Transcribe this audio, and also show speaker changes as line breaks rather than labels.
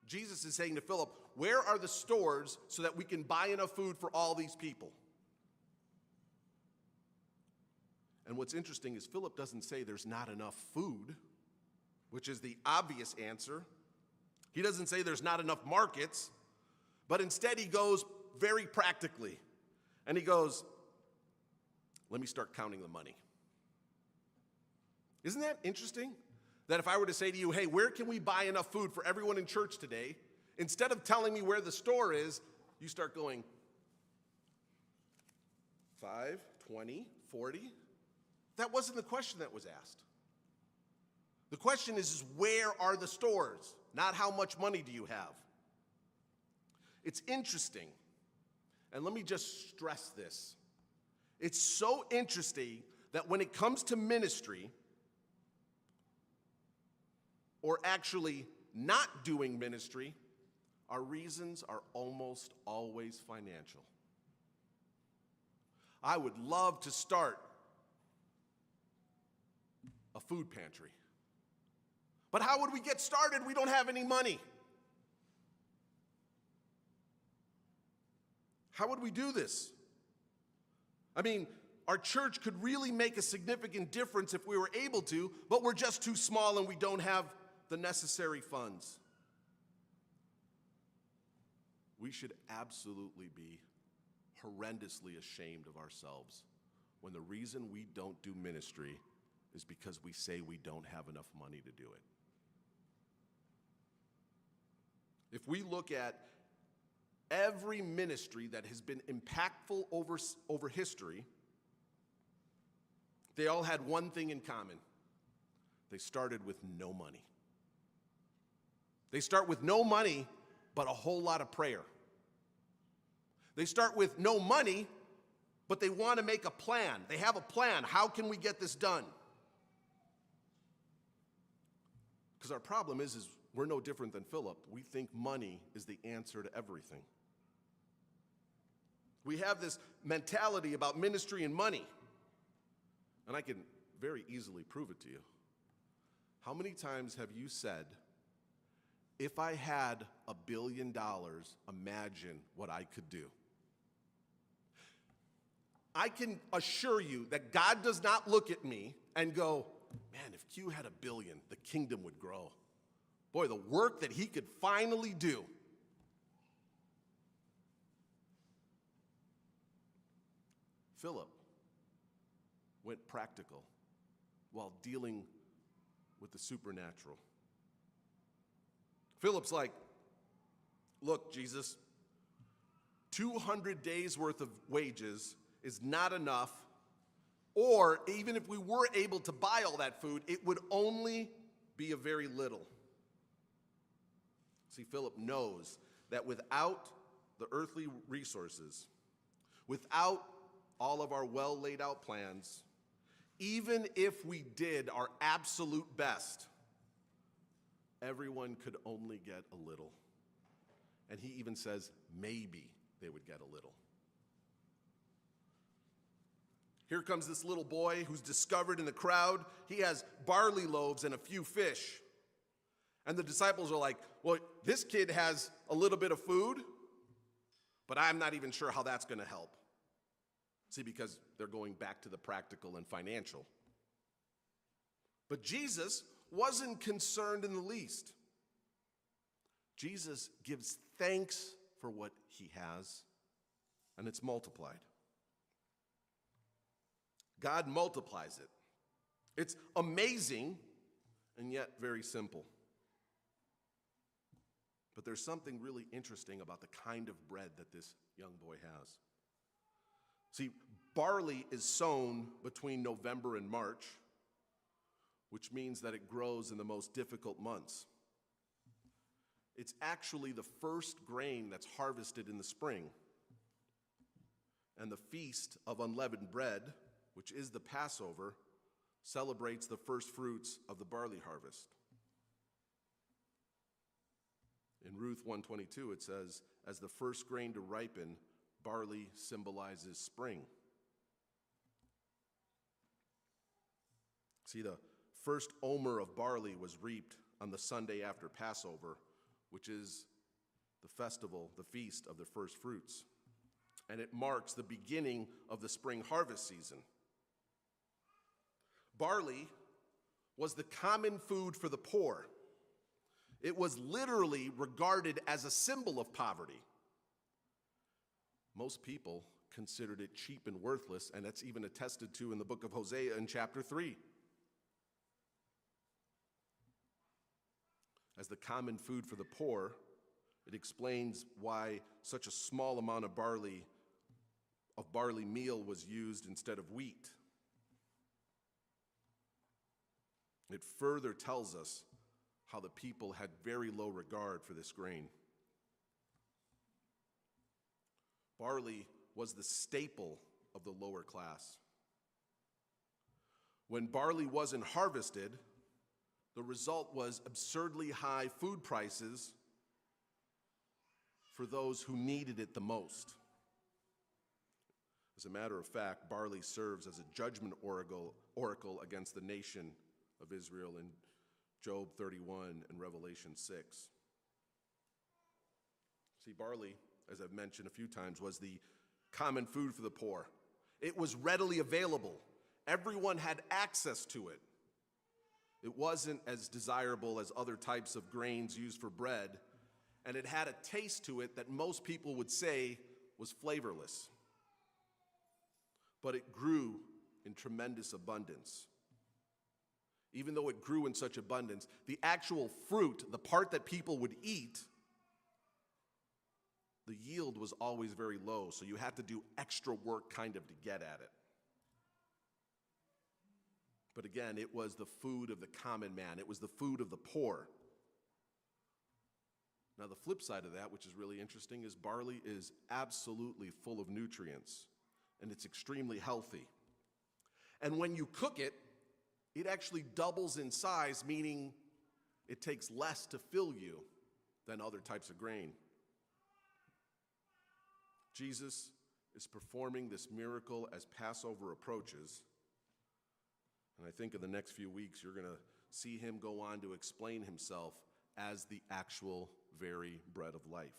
Jesus is saying to Philip, where are the stores so that we can buy enough food for all these people? And what's interesting is Philip doesn't say there's not enough food, which is the obvious answer. He doesn't say there's not enough markets, but instead he goes very practically. And he goes, let me start counting the money. Isn't that interesting? That if I were to say to you, hey, where can we buy enough food for everyone in church today? Instead of telling me where the store is, you start going 5, 20, 40. That wasn't the question that was asked. The question is where are the stores? Not how much money do you have? It's interesting, and let me just stress this. It's so interesting that when it comes to ministry, or actually not doing ministry, our reasons are almost always financial. I would love to start a food pantry. But how would we get started? We don't have any money. How would we do this? I mean, our church could really make a significant difference if we were able to, but we're just too small and we don't have the necessary funds. We should absolutely be horrendously ashamed of ourselves when the reason we don't do ministry is because we say we don't have enough money to do it. If we look at every ministry that has been impactful over history, they all had one thing in common. They started with no money. They start with no money, but a whole lot of prayer. They start with no money, but they want to make a plan. They have a plan. How can we get this done? Because our problem is we're no different than Philip. We think money is the answer to everything. We have this mentality about ministry and money. And I can very easily prove it to you. How many times have you said, if I had $1 billion, imagine what I could do? I can assure you that God does not look at me and go, man, if Q had $1 billion, the kingdom would grow. Boy, the work that he could finally do. Philip went practical while dealing with the supernatural. Philip's like, look, Jesus, 200 days worth of wages is not enough, or even if we were able to buy all that food, it would only be a very little. See, Philip knows that without the earthly resources, without all of our well laid out plans, even if we did our absolute best, everyone could only get a little. And he even says maybe they would get a little. Here comes this little boy who's discovered in the crowd. He has barley loaves and a few fish. And the disciples are like, well, this kid has a little bit of food, but I'm not even sure how that's going to help. See, because they're going back to the practical and financial. But Jesus wasn't concerned in the least. Jesus gives thanks for what he has, and it's multiplied. God multiplies it. It's amazing and yet very simple. But there's something really interesting about the kind of bread that this young boy has. See, barley is sown between November and March, which means that it grows in the most difficult months. It's actually the first grain that's harvested in the spring. And the Feast of Unleavened Bread, which is the Passover, celebrates the first fruits of the barley harvest. In Ruth 1:22, it says, as the first grain to ripen, barley symbolizes spring. See, the first omer of barley was reaped on the Sunday after Passover, which is the festival, the feast of the first fruits. And it marks the beginning of the spring harvest season. Barley was the common food for the poor. It was literally regarded as a symbol of poverty. Most people considered it cheap and worthless, and that's even attested to in the book of Hosea in chapter 3. As the common food for the poor, it explains why such a small amount of barley meal was used instead of wheat. It further tells us how the people had very low regard for this grain. Barley was the staple of the lower class. When barley wasn't harvested, the result was absurdly high food prices for those who needed it the most. As a matter of fact, barley serves as a judgment oracle against the nation of Israel in Job 31 and Revelation 6. See, barley, as I've mentioned a few times, was the common food for the poor. It was readily available. Everyone had access to it. It wasn't as desirable as other types of grains used for bread, and it had a taste to it that most people would say was flavorless. But it grew in tremendous abundance. Even though it grew in such abundance, the actual fruit, the part that people would eat, the yield was always very low, so you had to do extra work kind of to get at it. But again, it was the food of the common man. It was the food of the poor. Now, the flip side of that, which is really interesting, is barley is absolutely full of nutrients, and it's extremely healthy. And when you cook it, it actually doubles in size, meaning it takes less to fill you than other types of grain. Jesus is performing this miracle as Passover approaches. And I think in the next few weeks, you're going to see him go on to explain himself as the actual very bread of life.